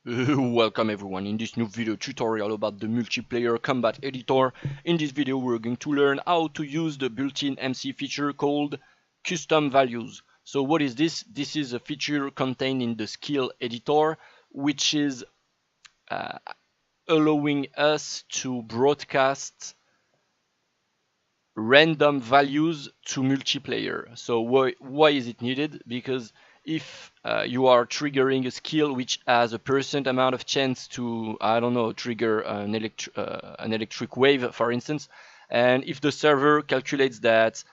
Welcome everyone in this new video tutorial about the multiplayer combat editor. In this video we're going to learn how to use the built-in MCE feature called custom values. So what is this? This is a feature contained in the skill editor which is allowing us to broadcast random values to multiplayer. So why is it needed? Because if you are triggering a skill which has a percent amount of chance to, I don't know, trigger an electric wave, for instance, and if the server calculates that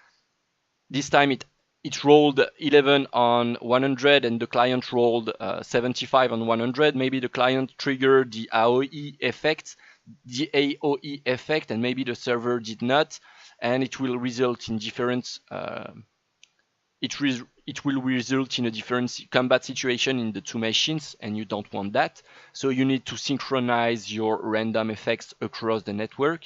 this time it rolled 11 on 100 and the client rolled 75 on 100, maybe the client triggered the AOE effect, and maybe the server did not, and it will result in different it will result in a different combat situation in the two machines, and you don't want that. So you need to synchronize your random effects across the network,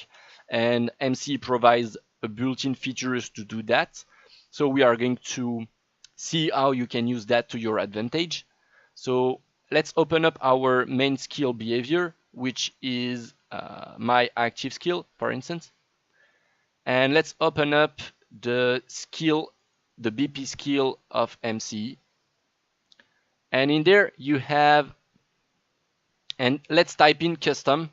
and MCE provides a built-in features to do that. So we are going to see how you can use that to your advantage. So let's open up our main skill behavior, which is my active skill, for instance. And let's open up the skill, the BP skill of MCE. And in there you have, and let's type in custom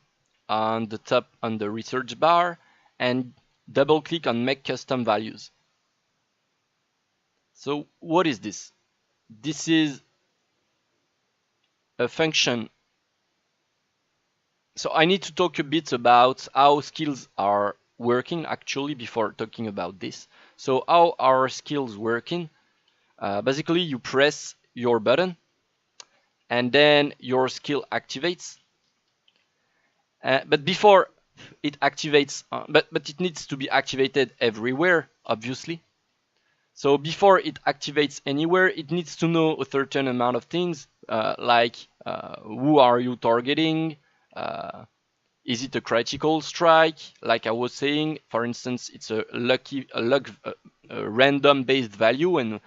on the top on the research bar and double click on make custom values. So what is this? This is a function. So I need to talk a bit about how skills are working actually before talking about this. So how are skills working? Basically you press your button and then your skill activates, but before it activates, but it needs to be activated everywhere, obviously. So before it activates anywhere, it needs to know a certain amount of things, like who are you targeting, is it a critical strike? Like I was saying, for instance, it's a random based value, and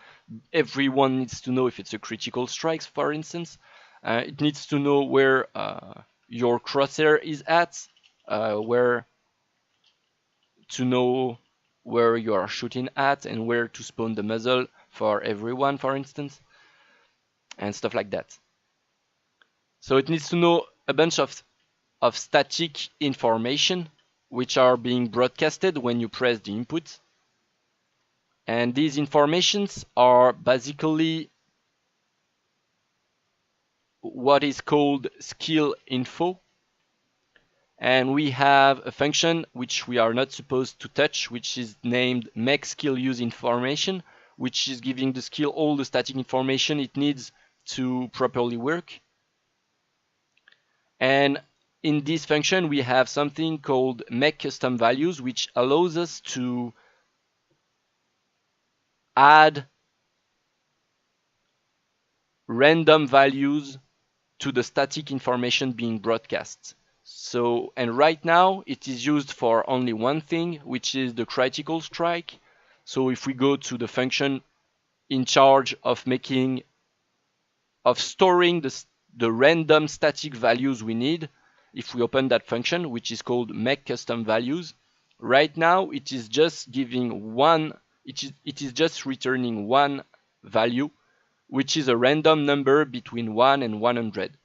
everyone needs to know if it's a critical strike, for instance. It needs to know where your crosshair is at, where to know where you are shooting at, and where to spawn the muzzle for everyone, for instance, and stuff like that. So it needs to know a bunch of static information which are being broadcasted when you press the input, and these informations are basically what is called skill info. And we have a function which we are not supposed to touch, which is named make skill use information, which is giving the skill all the static information it needs to properly work. And in this function we have something called make custom values, which allows us to add random values to the static information being broadcast. So, and right now it is used for only one thing, which is the critical strike. So if we go to the function in charge of storing the random static values we need, if we open that function, which is called make custom values, right now it is just giving one, it is just returning one value, which is a random number between 1 and 100.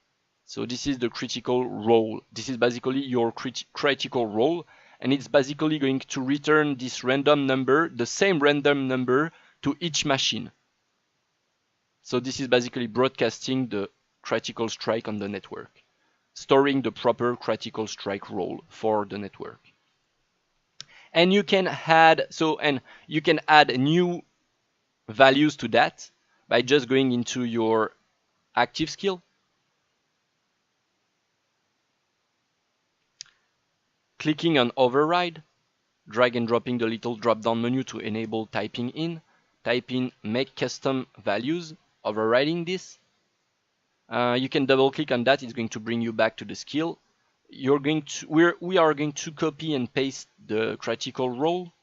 So this is the critical role. This is basically your critical role, and it's basically going to return this random number, the same random number, to each machine. So this is basically broadcasting the critical strike on the network, storing the proper critical strike role for the network. And you can add new values to that by just going into your active skill, clicking on override, drag and dropping the little drop down menu to enable typing in, type in make custom values, overriding this. You can double click on that, it's going to bring you back to the skill. We are going to copy and paste the critical role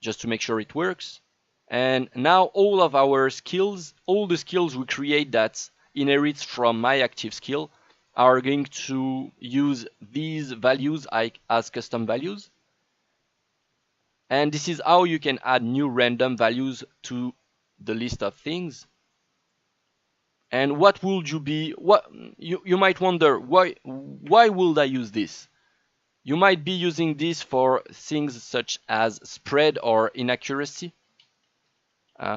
just to make sure it works. And now all of our skills, all the skills we create that inherits from my active skill are going to use these values as custom values. And this is how you can add new random values to the list of things. And what would you be, what you might wonder, why would I use this? You might be using this for things such as spread or inaccuracy.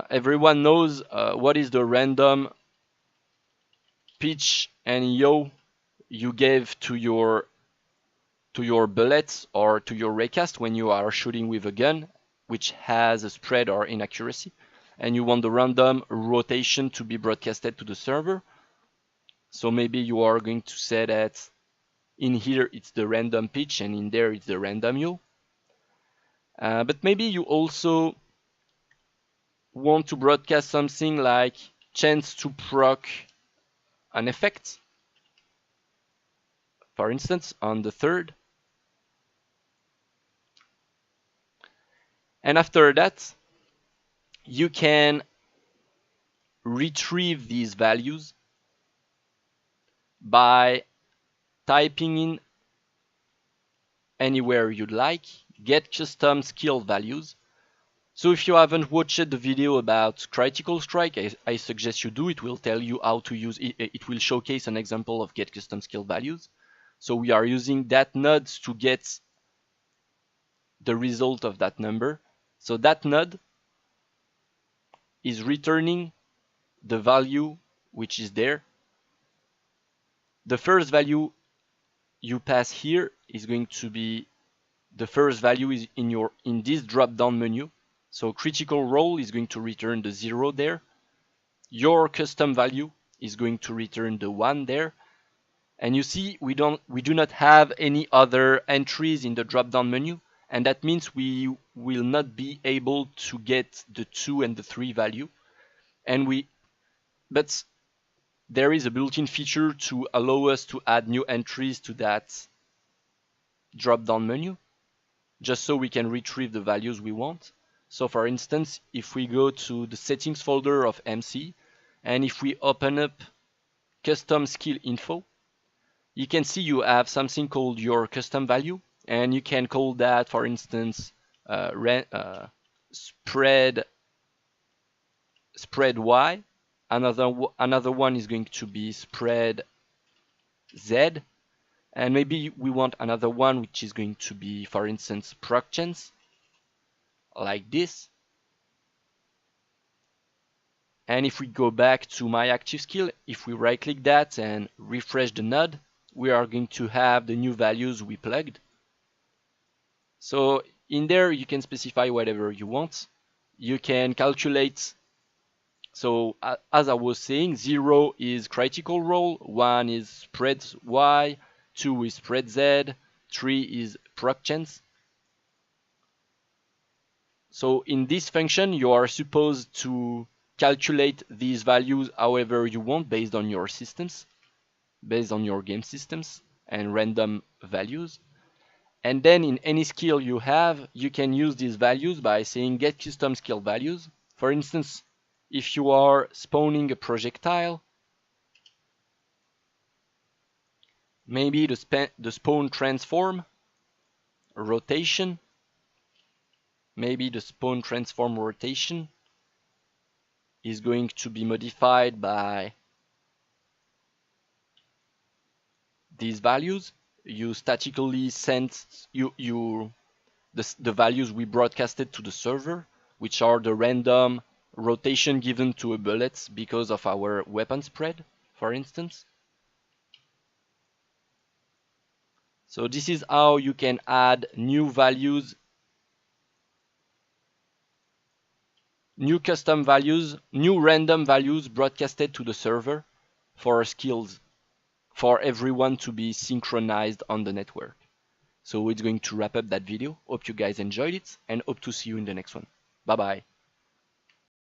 Everyone knows what is the random pitch and yaw you gave to your bullets or to your raycast when you are shooting with a gun, which has a spread or inaccuracy, and you want the random rotation to be broadcasted to the server. So maybe you are going to say that in here it's the random pitch and in there it's the random yaw. But maybe you also want to broadcast something like chance to proc an effect, for instance, on the third. And after that, you can retrieve these values by typing in anywhere you'd like, get custom skill values. So if you haven't watched the video about critical strike, I suggest you do. It will tell you how to use it. It will showcase an example of get custom skill values. So we are using that node to get the result of that number. So that node is returning the value which is there. The first value you pass here is going to be the first value is in this drop down menu. So critical roll is going to return the 0 there. Your custom value is going to return the 1 there. And you see we do not have any other entries in the drop down menu, and that means we will not be able to get the 2 and the 3 value. But there is a built-in feature to allow us to add new entries to that drop down menu, just so we can retrieve the values we want. So for instance, if we go to the settings folder of MCE, and if we open up custom skill info, you can see you have something called your custom value, and you can call that, for instance, spread Y. Another one is going to be spread Z, and maybe we want another one which is going to be, for instance, proc chance, like this. And if we go back to my active skill, if we right click that and refresh the node, we are going to have the new values we plugged. So in there you can specify whatever you want. You can calculate. So as I was saying, 0 is critical roll, 1 is spread Y, 2 is spread Z, 3 is proc chance. So in this function, you are supposed to calculate these values however you want based on your systems, based on your game systems and random values. And then in any skill you have, you can use these values by saying get custom skill values. For instance, if you are spawning a projectile, maybe the spawn transform rotation, maybe the spawn transform rotation is going to be modified by these values. You statically send the values we broadcasted to the server, which are the random rotation given to a bullet because of our weapon spread, for instance. So this is how you can add new values, new custom values, new random values broadcasted to the server for skills, for everyone to be synchronized on the network. So it's going to wrap up that video. Hope you guys enjoyed it and hope to see you in the next one. Bye bye.